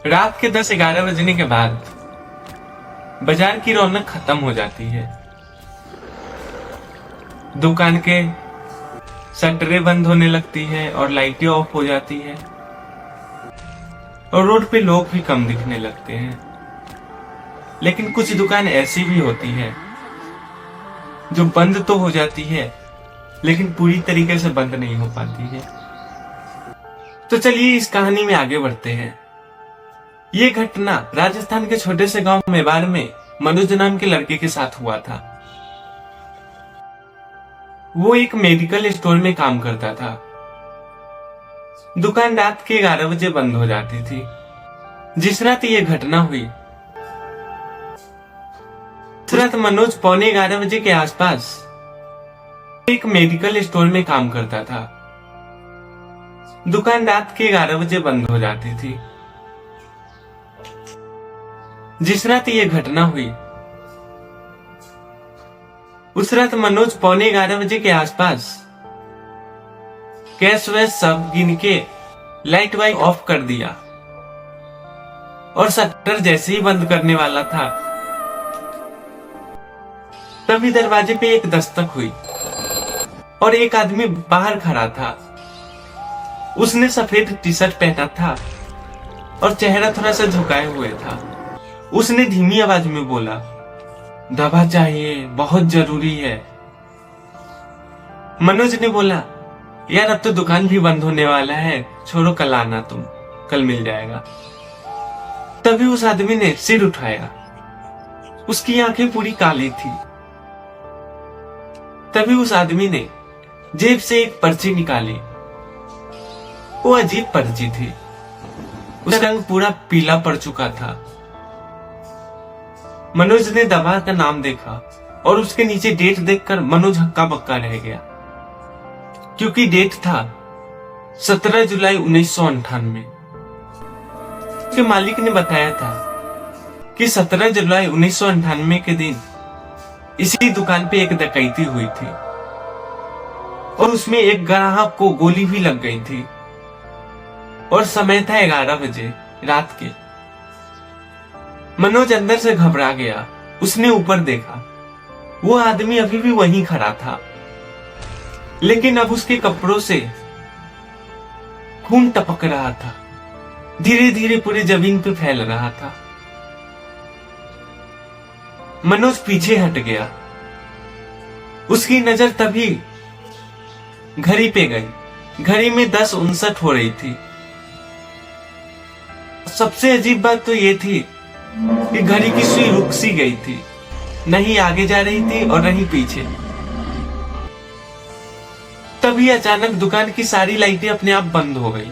रात के 10-11 बजने के बाद बाजार की रौनक खत्म हो जाती है। दुकान के शटरें बंद होने लगती है और लाइटें ऑफ हो जाती है और रोड पे लोग भी कम दिखने लगते हैं। लेकिन कुछ दुकान ऐसी भी होती है जो बंद तो हो जाती है लेकिन पूरी तरीके से बंद नहीं हो पाती है। तो चलिए इस कहानी में आगे बढ़ते हैं। ये घटना राजस्थान के छोटे से गांव मेवाड़ में मनोज नाम के लड़के के साथ हुआ था। वो एक मेडिकल स्टोर में काम करता था। दुकान रात के 11 बजे बंद हो जाती थी। जिस रात ये घटना हुई उस रात मनोज 11:15 बजे के आसपास एक मेडिकल स्टोर में काम करता था। दुकान रात के 11 बजे बंद हो जाती थी। जिस रात ये घटना हुई उस रात मनोज 11:15 बजे के आसपास कैश वैश सब गिन के लाइट वाइट ऑफ कर दिया और शटर जैसे ही बंद करने वाला था तभी दरवाजे पे एक दस्तक हुई और एक आदमी बाहर खड़ा था। उसने सफेद टी शर्ट पहना था और चेहरा थोड़ा सा झुकाए हुए था। उसने धीमी आवाज में बोला, दवा चाहिए, बहुत जरूरी है। मनोज ने बोला, यार अब तो दुकान भी बंद होने वाला है, छोड़ो कल आना, तुम कल मिल जाएगा। तभी उस आदमी ने सिर उठाया। उसकी आंखें पूरी काली थी। तभी उस आदमी ने जेब से एक पर्ची निकाली। वो अजीब पर्ची थी। उसका रंग पूरा पीला पड़ चुका था। मनोज ने दवा का नाम देखा और उसके नीचे डेट देखकर मनोज हक्का बक्का रह गया, क्योंकि डेट था 17 जुलाई 1998। उसके मालिक ने बताया था कि 17 जुलाई 1998 के दिन इसी दुकान पे एक डकैती हुई थी और उसमें एक ग्राहक को गोली भी लग गई थी और समय था 11 बजे रात के। मनोज अंदर से घबरा गया। उसने ऊपर देखा, वो आदमी अभी भी वहीं खड़ा था, लेकिन अब उसके कपड़ों से खून टपक रहा था, धीरे धीरे पूरे जमीन पे फैल रहा था। मनोज पीछे हट गया। उसकी नजर तभी घड़ी पे गई। घड़ी में 10:59 हो रही थी। सबसे अजीब बात तो ये थी कि घड़ी की सुई रुक सी गई थी, नहीं आगे जा रही थी और नहीं पीछे। तभी अचानक दुकान की सारी लाइटें अपने आप बंद हो गई।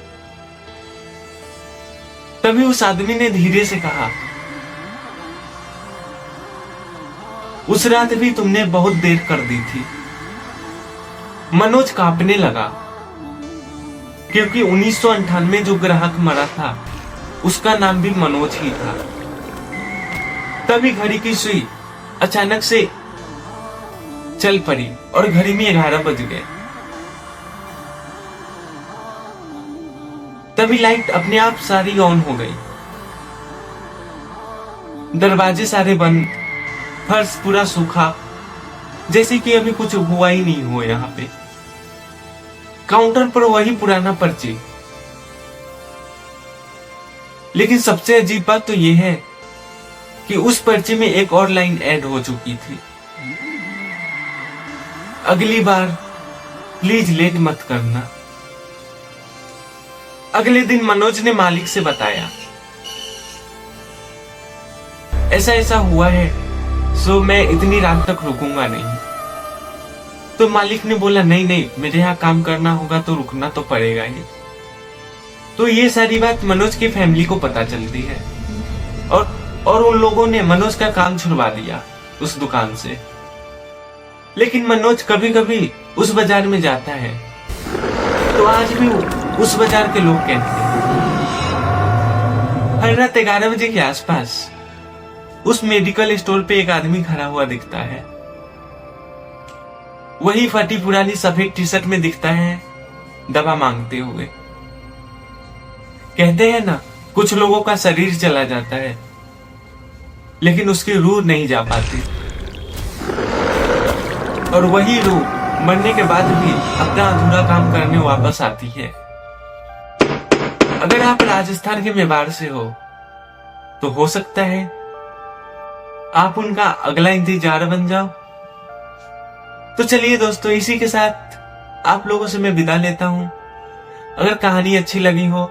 तभी उस आदमी ने धीरे से कहा, उस रात भी तुमने बहुत देर कर दी थी। मनोज कांपने लगा, क्योंकि 1998 जो ग्राहक मरा था उसका नाम भी मनोज ही था। तभी घड़ी की सुई अचानक से चल पड़ी और घड़ी में 11 बज गए। तभी लाइट अपने आप सारी ऑन हो गई। दरवाजे सारे बंद, फर्श पूरा सूखा, जैसे कि अभी कुछ हुआ ही नहीं हो। यहाँ पे काउंटर पर वही पुराना पर्ची। लेकिन सबसे अजीब बात तो यह है कि उस पर्ची में एक और लाइन ऐड हो चुकी थी, अगली बार प्लीज लेट मत करना। अगले दिन मनोज ने मालिक से बताया, ऐसा ऐसा हुआ है, सो मैं इतनी रात तक रुकूंगा नहीं। तो मालिक ने बोला, नहीं नहीं, मेरे यहाँ काम करना होगा तो रुकना तो पड़ेगा ही। तो ये सारी बात मनोज की फैमिली को पता चलती है और उन लोगों ने मनोज का काम छुड़वा दिया उस दुकान से। लेकिन मनोज कभी कभी उस बाजार में जाता है, तो आज भी उस बाजार के लोग कहते हैं, हर रात 11 बजे के आसपास उस मेडिकल स्टोर पे एक आदमी खड़ा हुआ दिखता है। वही फटी पुरानी सफेद टी शर्ट में दिखता है, दवा मांगते हुए। कहते हैं ना, कुछ लोगों का शरीर चला जाता है लेकिन उसकी रूह नहीं जा पाती, और वही रूह मरने के बाद भी अपना अधूरा काम करने वापस आती है। अगर आप राजस्थान के मेवाड़ से हो तो हो सकता है आप उनका अगला इंतजार बन जाओ। तो चलिए दोस्तों, इसी के साथ आप लोगों से मैं विदा लेता हूं। अगर कहानी अच्छी लगी हो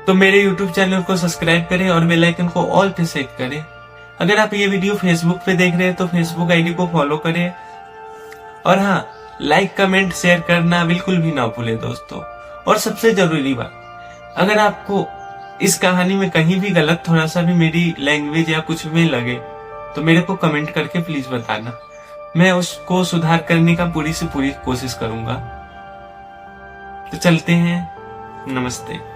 तो मेरे YouTube चैनल को सब्सक्राइब करें और बेल आइकन को ऑल पे सेट करें। अगर आप ये वीडियो फेसबुक पे देख रहे हैं तो फेसबुक आईडी को फॉलो करें, और हाँ, लाइक कमेंट शेयर करना बिल्कुल भी ना भूलें दोस्तों। और सबसे जरूरी बात, अगर आपको इस कहानी में कहीं भी गलत थोड़ा सा भी मेरी लैंग्वेज या कुछ भी लगे तो मेरे को कमेंट करके प्लीज बताना, मैं उसको सुधार करने का पूरी से पूरी कोशिश करूंगा। तो चलते हैं, नमस्ते।